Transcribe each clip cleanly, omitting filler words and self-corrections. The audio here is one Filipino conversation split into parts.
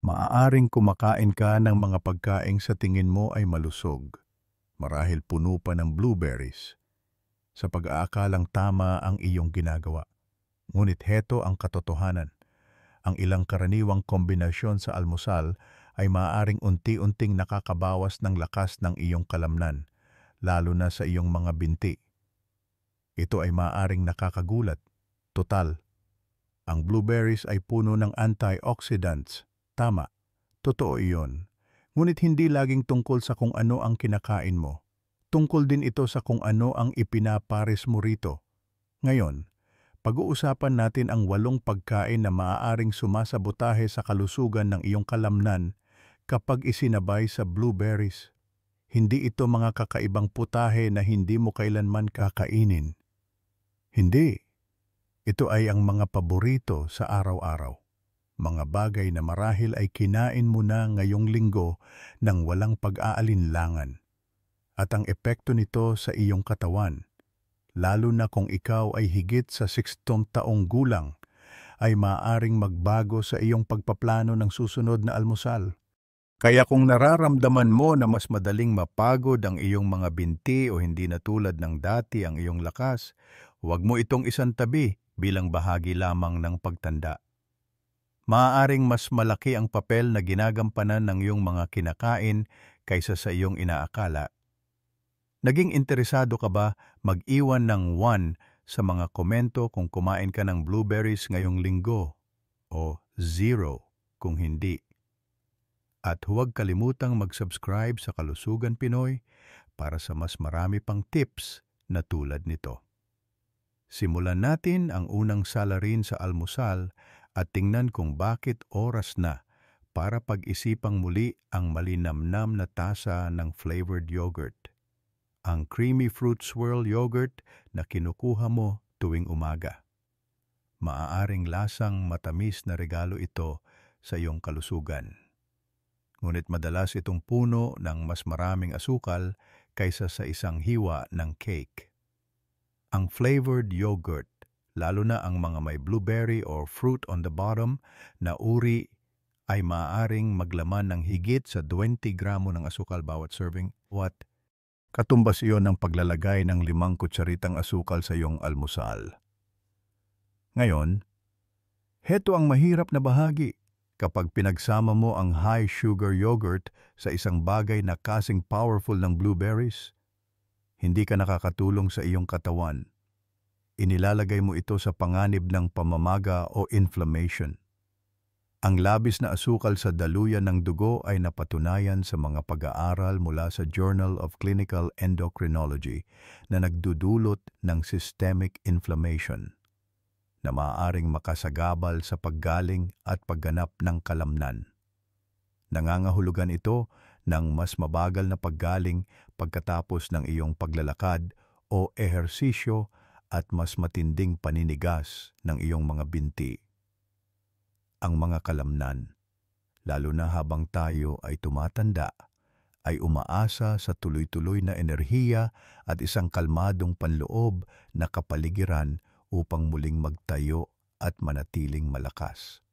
Maaaring kumakain ka ng mga pagkaing sa tingin mo ay malusog, marahil puno pa ng blueberries, sa pag-aakalang tama ang iyong ginagawa. Ngunit heto ang katotohanan. Ang ilang karaniwang kombinasyon sa almusal ay maaaring unti-unting nakakabawas ng lakas ng iyong kalamnan, lalo na sa iyong mga binti. Ito ay maaaring nakakagulat. Total, ang blueberries ay puno ng antioxidants. Tama, totoo iyon. Ngunit hindi laging tungkol sa kung ano ang kinakain mo. Tungkol din ito sa kung ano ang ipinapares mo rito. Ngayon, pag-uusapan natin ang 8 pagkain na maaaring sumasabotahe sa kalusugan ng iyong kalamnan kapag isinabay sa blueberries. Hindi ito mga kakaibang putahe na hindi mo kailanman kakainin. Hindi. Ito ay ang mga paborito sa araw-araw. Mga bagay na marahil ay kinain mo na ngayong linggo nang walang pag-aalinlangan. At ang epekto nito sa iyong katawan, lalo na kung ikaw ay higit sa 60 taong gulang, ay maaaring magbago sa iyong pagpaplano ng susunod na almusal. Kaya kung nararamdaman mo na mas madaling mapagod ang iyong mga binti o hindi na tulad ng dati ang iyong lakas, huwag mo itong isantabi bilang bahagi lamang ng pagtanda. Maaaring mas malaki ang papel na ginagampanan ng iyong mga kinakain kaysa sa iyong inaakala. Naging interesado ka ba mag-iwan ng 1 sa mga komento kung kumain ka ng blueberries ngayong linggo o 0 kung hindi? At huwag kalimutang mag-subscribe sa Kalusugan Pinoy para sa mas marami pang tips na tulad nito. Simulan natin ang unang salarin sa almusal at tingnan kung bakit oras na para pag-isipang muli ang malinamnam na tasa ng flavored yogurt. Ang creamy fruit swirl yogurt na kinukuha mo tuwing umaga. Maaaring lasang matamis na regalo ito sa iyong kalusugan. Ngunit madalas itong puno ng mas maraming asukal kaysa sa isang hiwa ng cake. Ang flavored yogurt, lalo na ang mga may blueberry or fruit on the bottom na uri, ay maaaring maglaman ng higit sa 20 gramo ng asukal bawat serving. Katumbas iyon ng paglalagay ng 5 kutsaritang asukal sa iyong almusal. Ngayon, heto ang mahirap na bahagi. Kapag pinagsama mo ang high-sugar yogurt sa isang bagay na kasing powerful ng blueberries, hindi ka nakakatulong sa iyong katawan. Inilalagay mo ito sa panganib ng pamamaga o inflammation. Ang labis na asukal sa daluyan ng dugo ay napatunayan sa mga pag-aaral mula sa Journal of Clinical Endocrinology na nagdudulot ng systemic inflammation na maaaring makasagabal sa paggaling at pagganap ng kalamnan. Nangangahulugan ito ng mas mabagal na paggaling pagkatapos ng iyong paglalakad o ehersisyo at mas matinding paninigas ng iyong mga binti. Ang mga kalamnan, lalo na habang tayo ay tumatanda, ay umaasa sa tuloy-tuloy na enerhiya at isang kalmadong panloob na kapaligiran upang muling magtayo at manatiling malakas.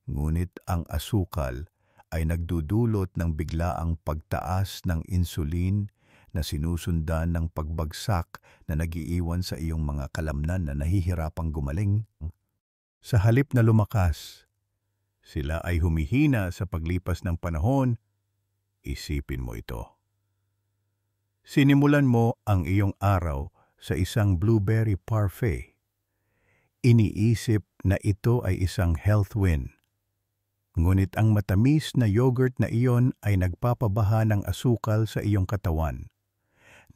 Ngunit ang asukal ay nagdudulot ng biglaang pagtaas ng insulin na sinusundan ng pagbagsak na nagiiwan sa iyong mga kalamnan na nahihirapang gumaling. Sa halip na lumakas, sila ay humihina sa paglipas ng panahon. Isipin mo ito. Sinimulan mo ang iyong araw sa isang blueberry parfait. Iniisip na ito ay isang health win. Ngunit ang matamis na yogurt na iyon ay nagpapabaha ng asukal sa iyong katawan,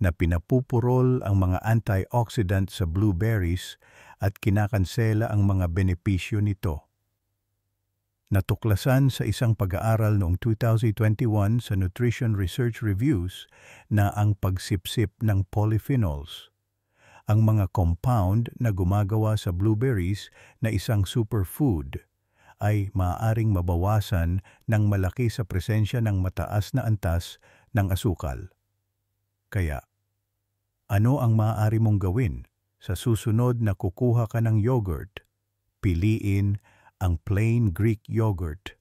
na pinapupurol ang mga antioxidant sa blueberries at kinakansela ang mga benepisyo nito. Natuklasan sa isang pag-aaral noong 2021 sa Nutrition Research Reviews na ang pagsipsip ng polyphenols, ang mga compound na gumagawa sa blueberries na isang superfood, ay maaaring mabawasan ng malaki sa presensya ng mataas na antas ng asukal. Kaya, ano ang maaari mong gawin sa susunod na kukuha ka ng yogurt? Piliin ang plain Greek yogurt.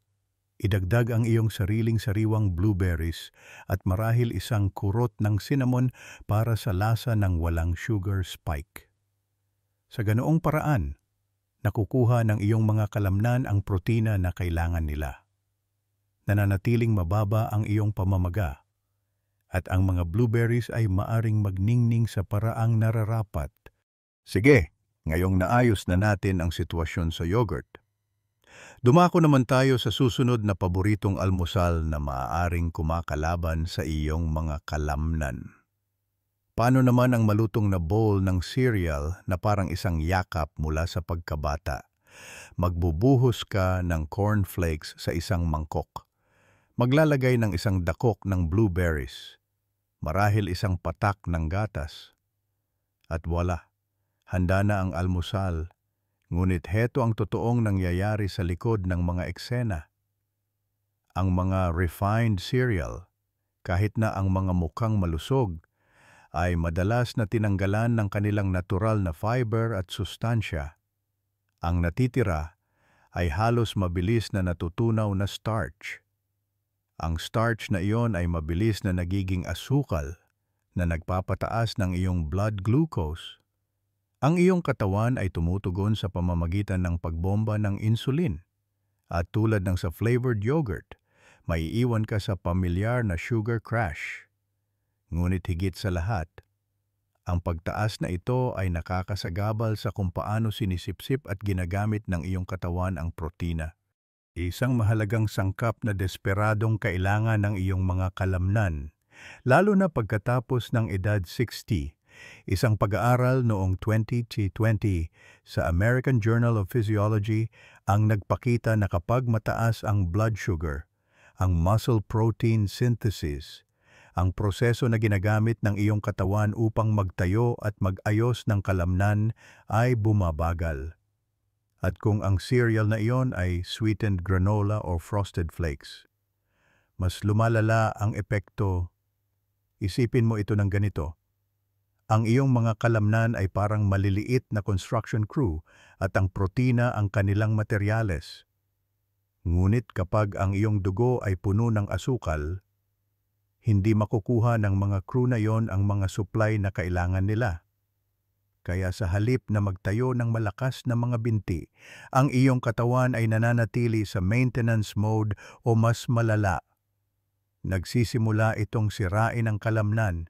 Idagdag ang iyong sariling sariwang blueberries at marahil isang kurot ng cinnamon para sa lasa ng walang sugar spike. Sa ganoong paraan, nakukuha ng iyong mga kalamnan ang protina na kailangan nila. Nananatiling mababa ang iyong pamamaga at ang mga blueberries ay maaring magningning sa paraang nararapat. Sige, ngayong naayos na natin ang sitwasyon sa yogurt. Dumako naman tayo sa susunod na paboritong almusal na maaaring kumakalaban sa iyong mga kalamnan. Paano naman ang malutong na bowl ng cereal na parang isang yakap mula sa pagkabata? Magbubuhos ka ng cornflakes sa isang mangkok. Maglalagay ng isang dakok ng blueberries, marahil isang patak ng gatas. At wala, handa na ang almusal. Ngunit heto ang totoong nangyayari sa likod ng mga eksena. Ang mga refined cereal, kahit na ang mga mukhang malusog, ay madalas na tinanggalan ng kanilang natural na fiber at sustansya. Ang natitira ay halos mabilis na natutunaw na starch. Ang starch na iyon ay mabilis na nagiging asukal na nagpapataas ng iyong blood glucose. Ang iyong katawan ay tumutugon sa pamamagitan ng pagbomba ng insulin. At tulad ng sa flavored yogurt, maiiwan ka sa pamilyar na sugar crash. Ngunit higit sa lahat, ang pagtaas na ito ay nakakasagabal sa kung paano sinisipsip at ginagamit ng iyong katawan ang protina. Isang mahalagang sangkap na desperadong kailangan ng iyong mga kalamnan, lalo na pagkatapos ng edad 60. Isang pag-aaral noong 2020 sa American Journal of Physiology ang nagpakita na kapag mataas ang blood sugar, ang muscle protein synthesis, ang proseso na ginagamit ng iyong katawan upang magtayo at mag-ayos ng kalamnan ay bumabagal. At kung ang cereal na iyon ay sweetened granola o frosted flakes, mas lumalala ang epekto. Isipin mo ito ng ganito. Ang iyong mga kalamnan ay parang maliliit na construction crew at ang protina ang kanilang materyales. Ngunit kapag ang iyong dugo ay puno ng asukal, hindi makukuha ng mga crew na iyon ang mga supply na kailangan nila. Kaya sa halip na magtayo ng malakas na mga binti, ang iyong katawan ay nananatili sa maintenance mode o mas malala. Nagsisimula itong sirain ang kalamnan.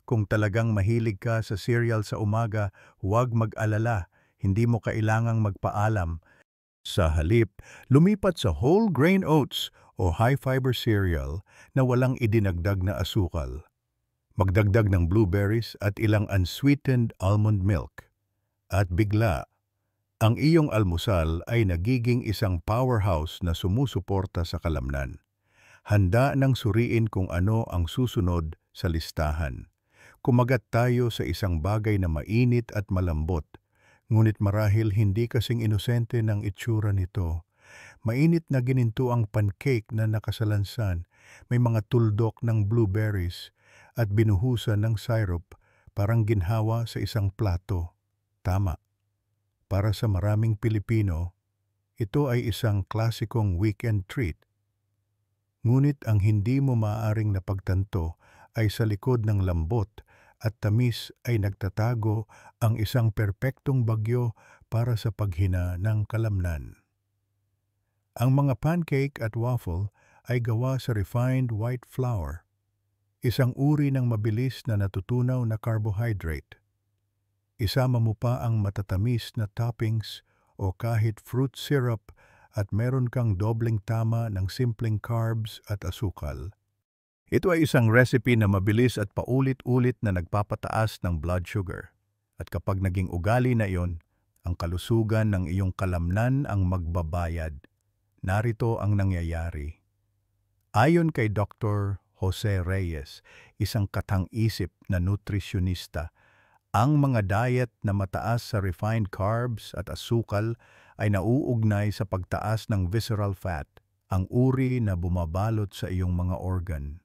Kung talagang mahilig ka sa cereal sa umaga, huwag mag-alala, hindi mo kailangang magpaalam. Sa halip, lumipat sa whole grain oats o high-fiber cereal na walang idinagdag na asukal. Magdagdag ng blueberries at ilang unsweetened almond milk. At bigla, ang iyong almusal ay nagiging isang powerhouse na sumusuporta sa kalamnan. Handa nang suriin kung ano ang susunod sa listahan. Kumagat tayo sa isang bagay na mainit at malambot, ngunit marahil hindi kasing inosente ng itsura nito. Mainit na ginintuang pancake na nakasalansan, may mga tuldok ng blueberries, at binuhusan ng syrup, parang ginhawa sa isang plato. Tama. Para sa maraming Pilipino, ito ay isang klasikong weekend treat. Ngunit ang hindi mo maaaring napagtanto ay sa likod ng lambot at tamis ay nagtatago ang isang perpektong bagyo para sa paghina ng kalamnan. Ang mga pancake at waffle ay gawa sa refined white flour, isang uri ng mabilis na natutunaw na carbohydrate. Isama mo pa ang matatamis na toppings o kahit fruit syrup at meron kang dobleng tama ng simpleng carbs at asukal. Ito ay isang recipe na mabilis at paulit-ulit na nagpapataas ng blood sugar. At kapag naging ugali na iyon, ang kalusugan ng iyong kalamnan ang magbabayad. Narito ang nangyayari. Ayon kay Dr. Jose Reyes, isang katang-isip na nutrisyonista, ang mga diet na mataas sa refined carbs at asukal ay nauugnay sa pagtaas ng visceral fat, ang uri na bumabalot sa iyong mga organ.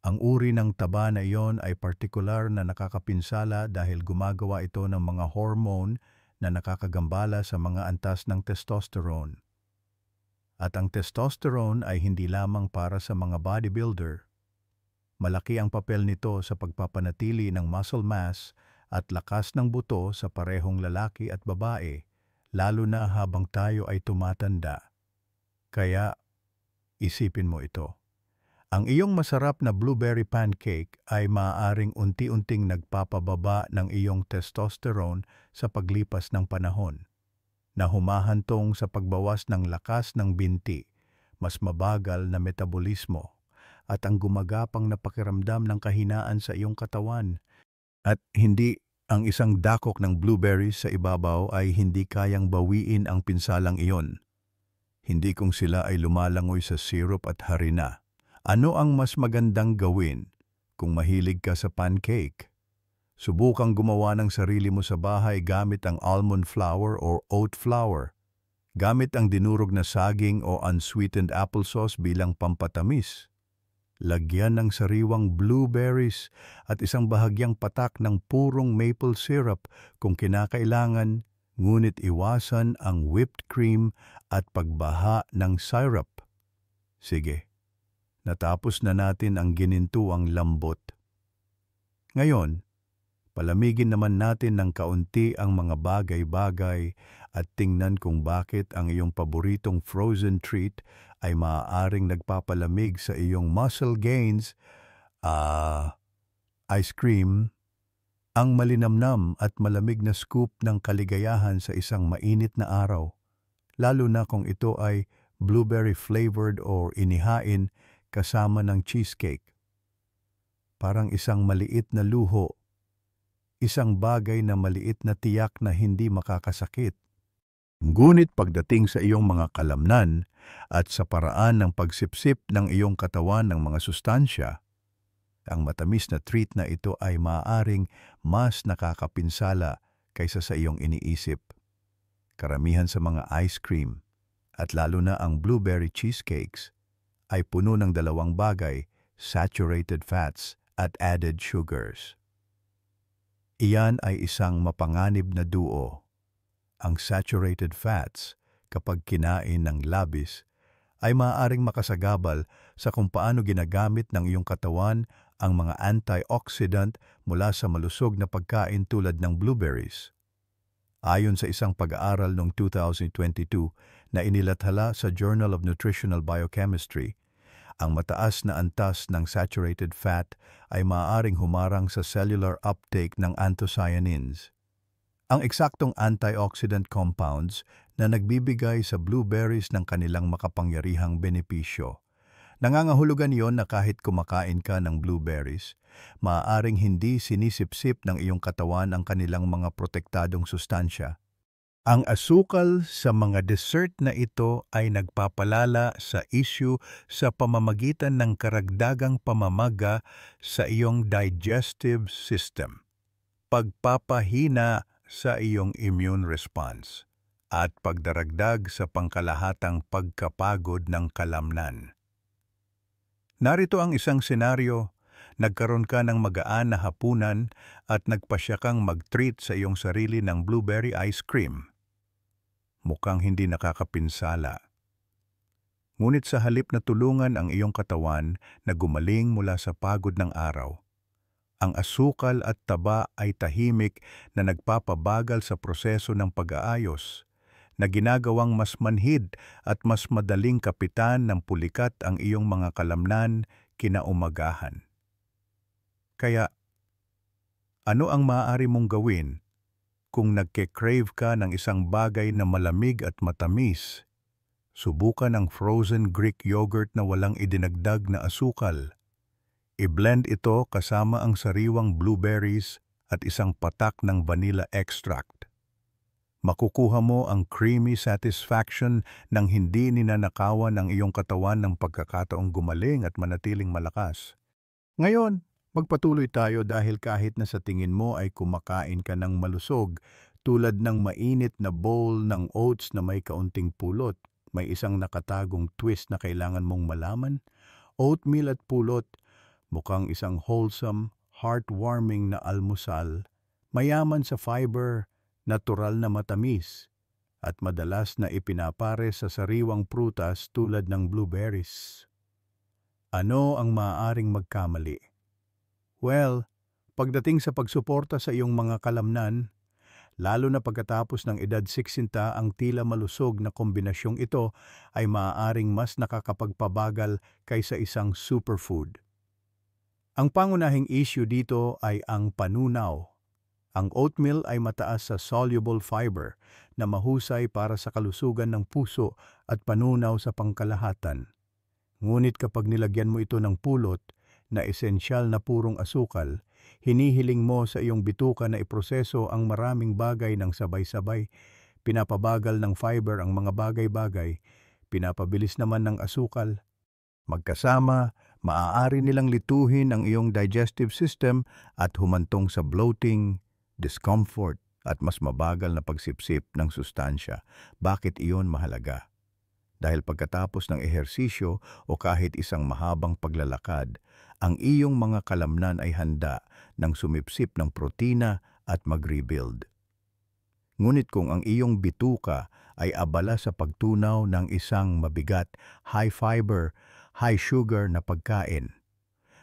Ang uri ng taba na iyon ay partikular na nakakapinsala dahil gumagawa ito ng mga hormone na nakakagambala sa mga antas ng testosterone. At ang testosterone ay hindi lamang para sa mga bodybuilder. Malaki ang papel nito sa pagpapanatili ng muscle mass at lakas ng buto sa parehong lalaki at babae, lalo na habang tayo ay tumatanda. Kaya, isipin mo ito. Ang iyong masarap na blueberry pancake ay maaaring unti-unting nagpapababa ng iyong testosterone sa paglipas ng panahon, na humahantong sa pagbawas ng lakas ng binti, mas mabagal na metabolismo, at ang gumagapang na pakiramdam ng kahinaan sa iyong katawan. At hindi ang isang dakok ng blueberries sa ibabaw ay hindi kayang bawiin ang pinsalang iyon. Hindi kung sila ay lumalangoy sa syrup at harina. Ano ang mas magandang gawin kung mahilig ka sa pancake? Subukang gumawa ng sarili mo sa bahay gamit ang almond flour or oat flour. Gamit ang dinurog na saging o unsweetened applesauce bilang pampatamis. Lagyan ng sariwang blueberries at isang bahagyang patak ng purong maple syrup kung kinakailangan, ngunit iwasan ang whipped cream at pagbaha ng syrup. Sige, natapos na natin ang ginintuang lambot. Ngayon, palamigin naman natin ng kaunti ang mga bagay-bagay at tingnan kung bakit ang iyong paboritong frozen treat ay maaaring nagpapalamig sa iyong muscle gains. Ice cream, ang malinamnam at malamig na scoop ng kaligayahan sa isang mainit na araw, lalo na kung ito ay blueberry-flavored or inihain kasama ng cheesecake. Parang isang maliit na luho, isang bagay na maliit na tiyak na hindi makakasakit. Ngunit pagdating sa iyong mga kalamnan at sa paraan ng pagsipsip ng iyong katawan ng mga sustansya, ang matamis na treat na ito ay maaaring mas nakakapinsala kaysa sa iyong iniisip. Karamihan sa mga ice cream, at lalo na ang blueberry cheesecakes, ay puno ng dalawang bagay, saturated fats at added sugars. Iyan ay isang mapanganib na duo. Ang saturated fats, kapag kinain ng labis, ay maaaring makasagabal sa kung paano ginagamit ng iyong katawan ang mga antioxidant mula sa malusog na pagkain tulad ng blueberries. Ayon sa isang pag-aaral noong 2022 na inilathala sa Journal of Nutritional Biochemistry, ang mataas na antas ng saturated fat ay maaaring humarang sa cellular uptake ng anthocyanins, ang eksaktong antioxidant compounds na nagbibigay sa blueberries ng kanilang makapangyarihang benepisyo. Nangangahulugan iyon na kahit kumakain ka ng blueberries, maaaring hindi sinisipsip ng iyong katawan ang kanilang mga protektadong sustansya. Ang asukal sa mga dessert na ito ay nagpapalala sa issue sa pamamagitan ng karagdagang pamamaga sa iyong digestive system, pagpapahina sa iyong immune response, at pagdaragdag sa pangkalahatang pagkapagod ng kalamnan. Narito ang isang senaryo. Nagkaroon ka ng magaan na hapunan at nagpasya kang mag-treat sa iyong sarili ng blueberry ice cream. Mukhang hindi nakakapinsala. Ngunit sa halip na tulungan ang iyong katawan na gumaling mula sa pagod ng araw, ang asukal at taba ay tahimik na nagpapabagal sa proseso ng pag-aayos, na ginagawang mas manhid at mas madaling kapitan ng pulikat ang iyong mga kalamnan kinaumagahan. Kaya, ano ang maaari mong gawin kung nagke-crave ka ng isang bagay na malamig at matamis? Subukan ang frozen Greek yogurt na walang idinagdag na asukal. I-blend ito kasama ang sariwang blueberries at isang patak ng vanilla extract. Makukuha mo ang creamy satisfaction ng hindi ninanakawan ng iyong katawan ng pagkakataong gumaling at manatiling malakas. Ngayon, magpatuloy tayo dahil kahit na sa tingin mo ay kumakain ka ng malusog, tulad ng mainit na bowl ng oats na may kaunting pulot, may isang nakatagong twist na kailangan mong malaman. Oatmeal at pulot, mukhang isang wholesome, heartwarming na almusal, mayaman sa fiber, natural na matamis, at madalas na ipinapare sa sariwang prutas tulad ng blueberries. Ano ang maaaring magkamali? Well, pagdating sa pagsuporta sa iyong mga kalamnan, lalo na pagkatapos ng edad 60, ang tila malusog na kombinasyong ito ay maaaring mas nakakapagpabagal kaysa isang superfood. Ang pangunahing issue dito ay ang panunaw. Ang oatmeal ay mataas sa soluble fiber na mahusay para sa kalusugan ng puso at panunaw sa pangkalahatan. Ngunit kapag nilagyan mo ito ng pulot na esensyal na purong asukal, hinihiling mo sa iyong bituka na iproseso ang maraming bagay ng sabay-sabay, pinapabagal ng fiber ang mga bagay-bagay, pinapabilis naman ng asukal. Magkasama, maaari nilang lituhin ang iyong digestive system at humantong sa bloating, discomfort, at mas mabagal na pagsipsip ng sustansya. Bakit iyon mahalaga? Dahil pagkatapos ng ehersisyo o kahit isang mahabang paglalakad, ang iyong mga kalamnan ay handa ng sumipsip ng protina at mag-rebuild. Ngunit kung ang iyong bituka ay abala sa pagtunaw ng isang mabigat, high-fiber, high-sugar na pagkain,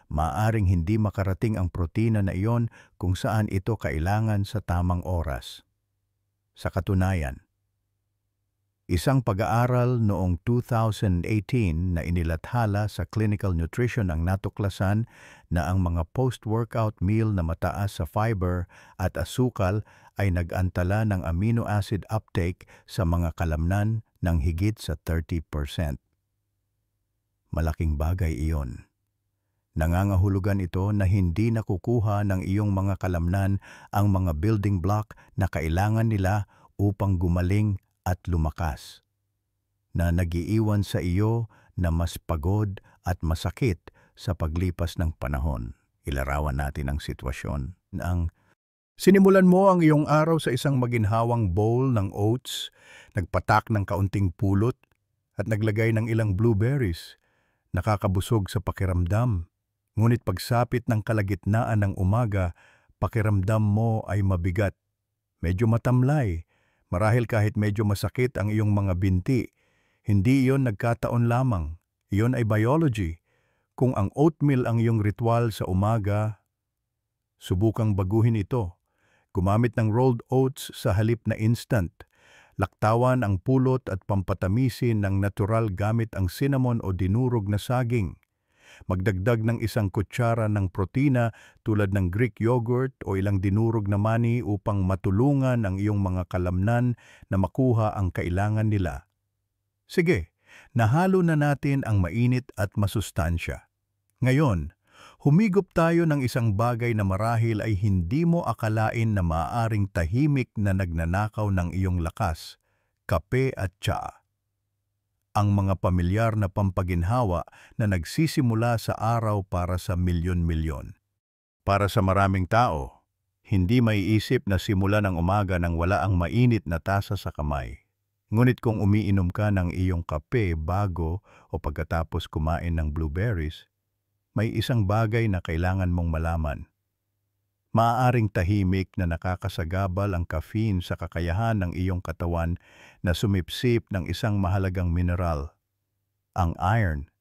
maaaring hindi makarating ang protina na iyon kung saan ito kailangan sa tamang oras. Sa katunayan, isang pag-aaral noong 2018 na inilathala sa Clinical Nutrition ang natuklasan na ang mga post-workout meal na mataas sa fiber at asukal ay nag-antala ng amino acid uptake sa mga kalamnan ng higit sa 30%. Malaking bagay iyon. Nangangahulugan ito na hindi nakukuha ng iyong mga kalamnan ang mga building block na kailangan nila upang gumaling at lumakas, na nagiiwan sa iyo na mas pagod at masakit sa paglipas ng panahon. Ilarawan natin ang sitwasyon ng sinimulan mo ang iyong araw sa isang maginhawang bowl ng oats, nagpatak ng kaunting pulot at naglagay ng ilang blueberries. Nakakabusog sa pakiramdam, ngunit pagsapit ng kalagitnaan ng umaga, pakiramdam mo ay mabigat, medyo matamlay. Marahil kahit medyo masakit ang iyong mga binti, hindi iyon nagkataon lamang. Iyon ay biology. Kung ang oatmeal ang iyong ritual sa umaga, subukang baguhin ito. Gumamit ng rolled oats sa halip na instant. Laktawan ang pulot at pampatamisin ng natural gamit ang cinnamon o dinurog na saging. Magdagdag ng isang kutsara ng protina tulad ng Greek yogurt o ilang dinurog na mani upang matulungan ang iyong mga kalamnan na makuha ang kailangan nila. Sige, nahalo na natin ang mainit at masustansya. Ngayon, humigop tayo ng isang bagay na marahil ay hindi mo akalain na maaaring tahimik na nagnanakaw ng iyong lakas, kape at tsaa. Ang mga pamilyar na pampaginhawa na nagsisimula sa araw para sa milyon-milyon. Para sa maraming tao, hindi maiisip na simulan ang umaga nang wala ang mainit na tasa sa kamay. Ngunit kung umiinom ka ng iyong kape bago o pagkatapos kumain ng blueberries, may isang bagay na kailangan mong malaman. Maaaring tahimik na nakakasagabal ang caffeine sa kakayahan ng iyong katawan na sumipsip ng isang mahalagang mineral, ang iron.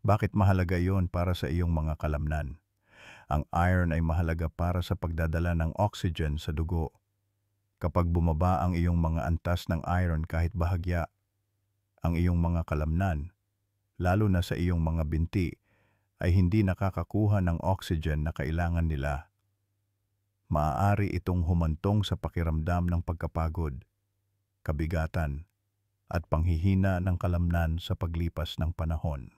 Bakit mahalaga iyon para sa iyong mga kalamnan? Ang iron ay mahalaga para sa pagdadala ng oxygen sa dugo. Kapag bumaba ang iyong mga antas ng iron kahit bahagya, ang iyong mga kalamnan, lalo na sa iyong mga binti, ay hindi nakakakuha ng oxygen na kailangan nila. Maaari itong humantong sa pakiramdam ng pagkapagod, kabigatan, at panghihina ng kalamnan sa paglipas ng panahon.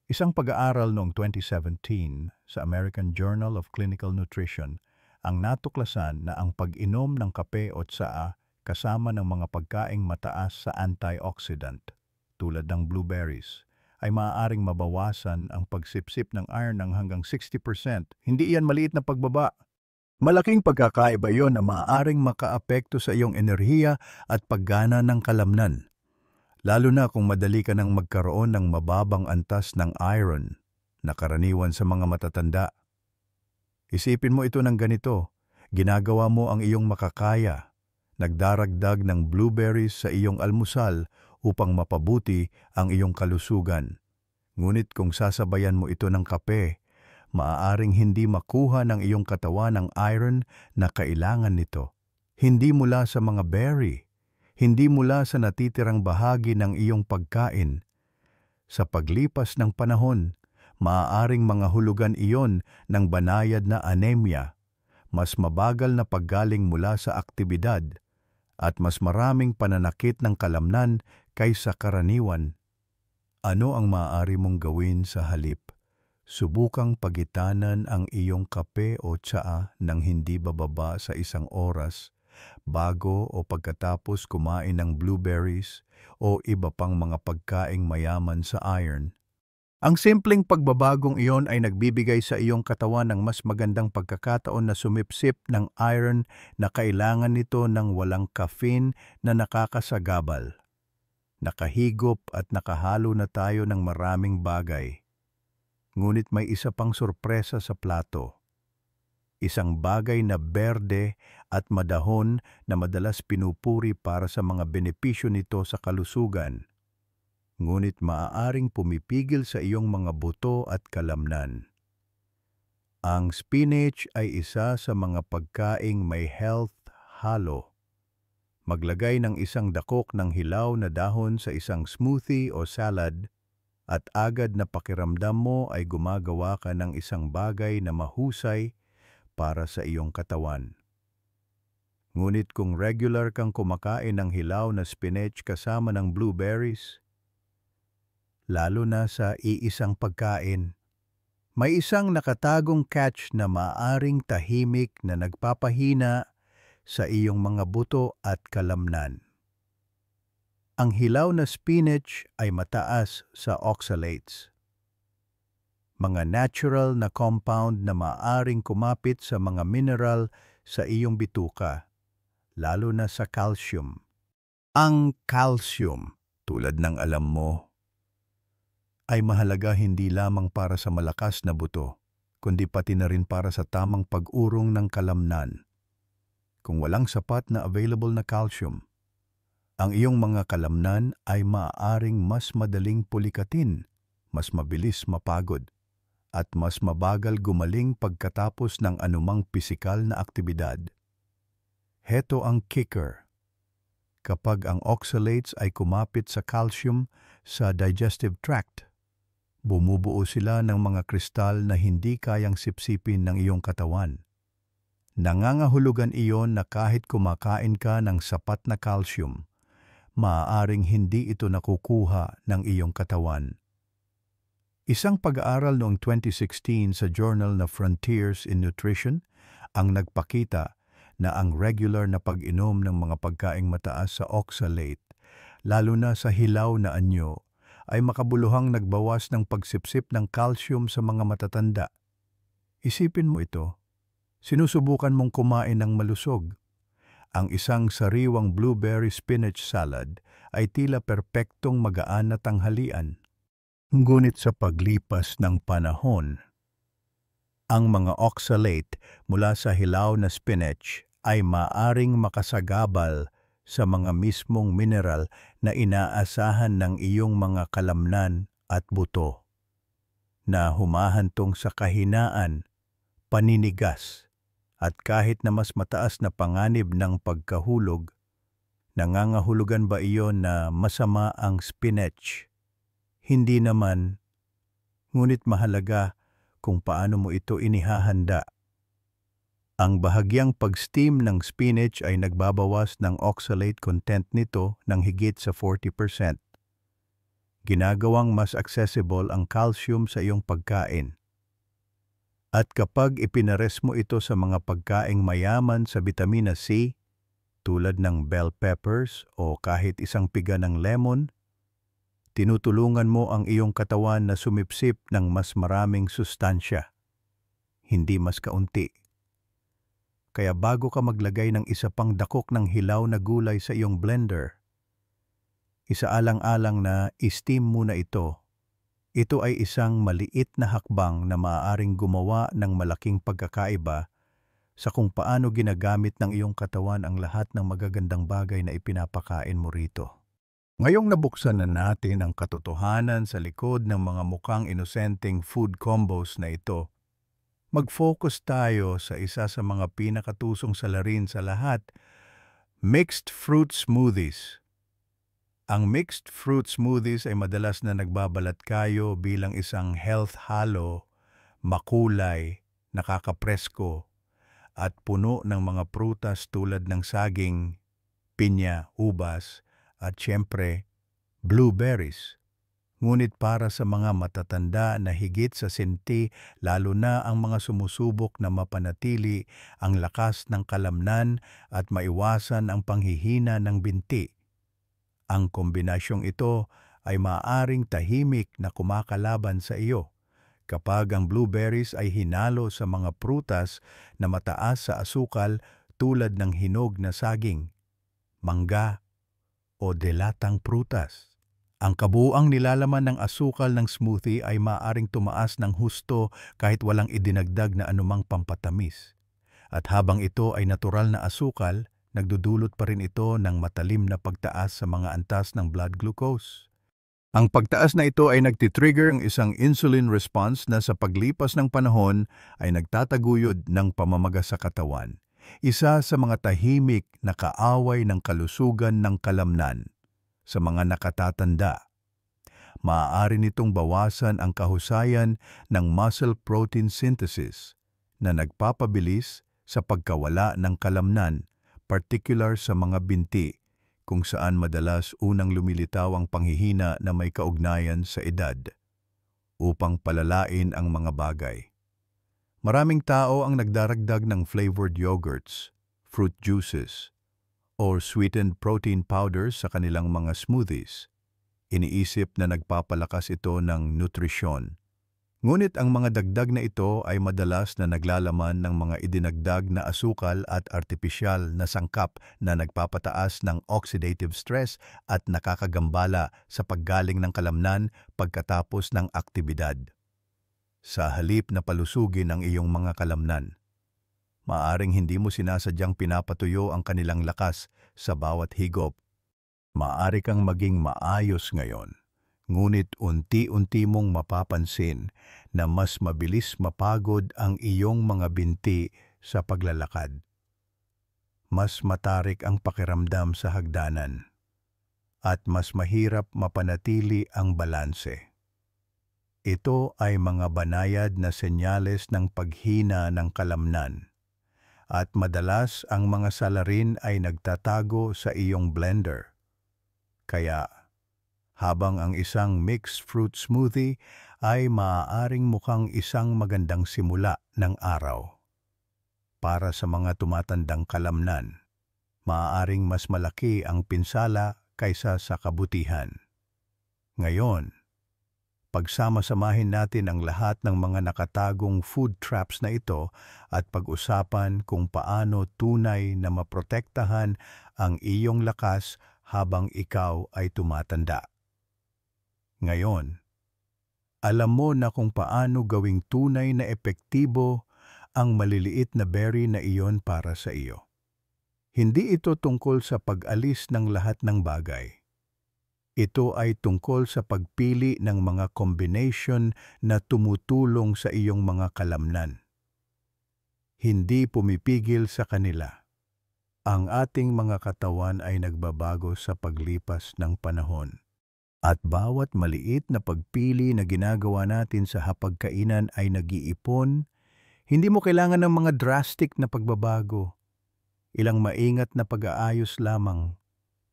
Isang pag-aaral noong 2017 sa American Journal of Clinical Nutrition ang natuklasan na ang pag-inom ng kape o tsaa kasama ng mga pagkaing mataas sa antioxidant tulad ng blueberries ay maaaring mabawasan ang pagsipsip ng iron ng hanggang 60%. Hindi iyan maliit na pagbaba. Malaking pagkakaiba iyon na maaaring makaapekto sa iyong enerhiya at paggana ng kalamnan. Lalo na kung madali ka nang magkaroon ng mababang antas ng iron na karaniwan sa mga matatanda. Isipin mo ito ng ganito, ginagawa mo ang iyong makakaya, nagdaragdag ng blueberries sa iyong almusal upang mapabuti ang iyong kalusugan. Ngunit kung sasabayan mo ito ng kape, maaaring hindi makuha ng iyong katawan ang iron na kailangan nito. Hindi mula sa mga berry, hindi mula sa natitirang bahagi ng iyong pagkain. Sa paglipas ng panahon, maaaring mga hulugan iyon ng banayad na anemia, mas mabagal na paggaling mula sa aktibidad, at mas maraming pananakit ng kalamnan kaysa karaniwan. Ano ang maaari mong gawin sa halip? Subukang pagitanan ang iyong kape o tsaa ng hindi bababa sa 1 oras bago o pagkatapos kumain ng blueberries o iba pang mga pagkaing mayaman sa iron. Ang simpleng pagbabagong iyon ay nagbibigay sa iyong katawan ng mas magandang pagkakataon na sumipsip ng iron na kailangan nito ng walang caffeine na nakakasagabal. Nakahigop at nakahalo na tayo ng maraming bagay. Ngunit may isa pang sorpresa sa plato. Isang bagay na berde at madahon na madalas pinupuri para sa mga benepisyo nito sa kalusugan. Ngunit maaaring pumipigil sa iyong mga buto at kalamnan. Ang spinach ay isa sa mga pagkaing may health halo. Maglagay ng isang dakok ng hilaw na dahon sa isang smoothie o salad at agad na pakiramdam mo ay gumagawa ka ng isang bagay na mahusay para sa iyong katawan. Ngunit kung regular kang kumakain ng hilaw na spinach kasama ng blueberries, lalo na sa iisang pagkain, may isang nakatagong catch na maaring tahimik na nagpapahina sa iyong mga buto at kalamnan. Ang hilaw na spinach ay mataas sa oxalates, mga natural na compound na maaring kumapit sa mga mineral sa iyong bituka, lalo na sa calcium. Ang calcium, tulad ng alam mo, ay mahalaga hindi lamang para sa malakas na buto, kundi pati na rin para sa tamang pag-urong ng kalamnan. Kung walang sapat na available na calcium, ang iyong mga kalamnan ay maaaring mas madaling pulikatin, mas mabilis mapagod, at mas mabagal gumaling pagkatapos ng anumang pisikal na aktibidad. Heto ang kicker. Kapag ang oxalates ay kumapit sa calcium sa digestive tract, bumubuo sila ng mga kristal na hindi kayang sipsipin ng iyong katawan. Nangangahulugan iyon na kahit kumakain ka ng sapat na calcium, maaaring hindi ito nakukuha ng iyong katawan. Isang pag-aaral noong 2016 sa journal na Frontiers in Nutrition ang nagpakita na ang regular na pag-inom ng mga pagkaing mataas sa oxalate, lalo na sa hilaw na anyo, ay makabuluhang nagbawas ng pagsipsip ng calcium sa mga matatanda. Isipin mo ito. Sinusubukan mong kumain ng malusog. Ang isang sariwang blueberry spinach salad ay tila perpektong magaan na tanghalian. Ngunit sa paglipas ng panahon, ang mga oxalate mula sa hilaw na spinach ay maaring makasagabal sa mga mismong mineral na inaasahan ng iyong mga kalamnan at buto, na humahantong sa kahinaan, paninigas, at kahit na mas mataas na panganib ng pagkahulog. Nangangahulugan ba iyon na masama ang spinach? Hindi naman, ngunit mahalaga kung paano mo ito inihahanda. Ang bahagyang pag-steam ng spinach ay nagbabawas ng oxalate content nito ng higit sa 40%. Ginagawang mas accessible ang calcium sa iyong pagkain. At kapag ipinares mo ito sa mga pagkaing mayaman sa vitamina C, tulad ng bell peppers o kahit isang piga ng lemon, tinutulungan mo ang iyong katawan na sumipsip ng mas maraming sustansya, hindi mas kaunti. Kaya bago ka maglagay ng isa pang dakok ng hilaw na gulay sa iyong blender, isaalang-alang na i-steam muna ito. Ito ay isang maliit na hakbang na maaaring gumawa ng malaking pagkakaiba sa kung paano ginagamit ng iyong katawan ang lahat ng magagandang bagay na ipinapakain mo rito. Ngayong nabuksan na natin ang katotohanan sa likod ng mga mukhang inosenteng food combos na ito, mag-focus tayo sa isa sa mga pinakatusong salarin sa lahat, mixed fruit smoothies. Ang mixed fruit smoothies ay madalas na nagbabalat kayo bilang isang health halo, makulay, nakakapresko, at puno ng mga prutas tulad ng saging, pinya, ubas, at siyempre, blueberries. Ngunit para sa mga matatanda na higit sa senti, lalo na ang mga sumusubok na mapanatili ang lakas ng kalamnan at maiwasan ang panghihina ng binti, ang kombinasyong ito ay maaaring tahimik na kumakalaban sa iyo kapag ang blueberries ay hinalo sa mga prutas na mataas sa asukal tulad ng hinog na saging, mangga o delatang prutas. Ang kabuuang nilalaman ng asukal ng smoothie ay maaaring tumaas ng husto kahit walang idinagdag na anumang pampatamis. At habang ito ay natural na asukal, nagdudulot pa rin ito ng matalim na pagtaas sa mga antas ng blood glucose. Ang pagtaas na ito ay nagtitrigger ng isang insulin response na sa paglipas ng panahon ay nagtataguyod ng pamamaga sa katawan. Isa sa mga tahimik na kaaway ng kalusugan ng kalamnan. Sa mga nakatatanda, maaari nitong bawasan ang kahusayan ng muscle protein synthesis na nagpapabilis sa pagkawala ng kalamnan, particular sa mga binti, kung saan madalas unang lumilitaw ang panghihina na may kaugnayan sa edad. Upang palalain ang mga bagay, maraming tao ang nagdaragdag ng flavored yogurts, fruit juices, or sweetened protein powders sa kanilang mga smoothies. Iniisip na nagpapalakas ito ng nutrisyon. Ngunit ang mga dagdag na ito ay madalas na naglalaman ng mga idinagdag na asukal at artipisyal na sangkap na nagpapataas ng oxidative stress at nakakagambala sa paggaling ng kalamnan pagkatapos ng aktibidad. Sa halip na palusugin ang iyong mga kalamnan, maaring hindi mo sinasadyang pinapatuyo ang kanilang lakas sa bawat higop. Maaari kang maging maayos ngayon. Ngunit unti-unti mong mapapansin na mas mabilis mapagod ang iyong mga binti sa paglalakad. Mas matarik ang pakiramdam sa hagdanan at mas mahirap mapanatili ang balanse. Ito ay mga banayad na senyales ng paghina ng kalamnan at madalas ang mga salarin ay nagtatago sa iyong blender. Kaya, habang ang isang mixed fruit smoothie ay maaaring mukhang isang magandang simula ng araw. Para sa mga tumatandang kalamnan, maaaring mas malaki ang pinsala kaysa sa kabutihan. Ngayon, pagsama-samahin natin ang lahat ng mga nakatagong food traps na ito at pag-usapan kung paano tunay na maprotektahan ang iyong lakas habang ikaw ay tumatanda. Ngayon, alam mo na kung paano gawing tunay na epektibo ang maliliit na berry na iyon para sa iyo. Hindi ito tungkol sa pag-alis ng lahat ng bagay. Ito ay tungkol sa pagpili ng mga combination na tumutulong sa iyong mga kalamnan. Hindi pumipigil sa kanila. Ang ating mga katawan ay nagbabago sa paglipas ng panahon. At bawat maliit na pagpili na ginagawa natin sa hapagkainan ay nag-iipon. Hindi mo kailangan ng mga drastic na pagbabago. Ilang maingat na pag-aayos lamang,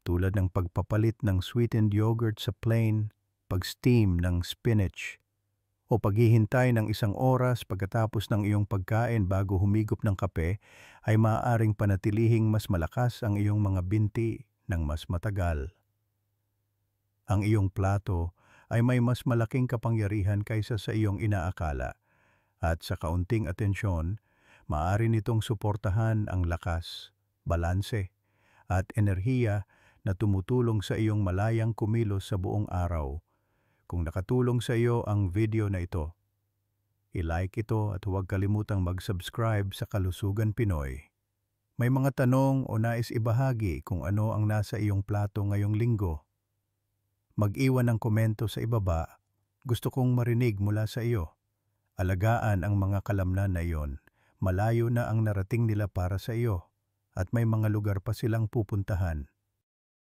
tulad ng pagpapalit ng sweetened yogurt sa plain, pag-steam ng spinach, o paghihintay ng 1 oras pagkatapos ng iyong pagkain bago humigop ng kape, ay maaaring panatilihing mas malakas ang iyong mga binti ng mas matagal. Ang iyong plato ay may mas malaking kapangyarihan kaysa sa iyong inaakala, at sa kaunting atensyon, maaari nitong suportahan ang lakas, balanse, at enerhiya na tumutulong sa iyong malayang kumilos sa buong araw. Kung nakatulong sa iyo ang video na ito, I-like ito at huwag kalimutang mag-subscribe sa Kalusugan Pinoy. May mga tanong o nais ibahagi kung ano ang nasa iyong plato ngayong linggo? Mag-iwan ng komento sa ibaba. Gusto kong marinig mula sa iyo. Alagaan ang mga kalamnan na iyon. Malayo na ang narating nila para sa iyo at may mga lugar pa silang pupuntahan.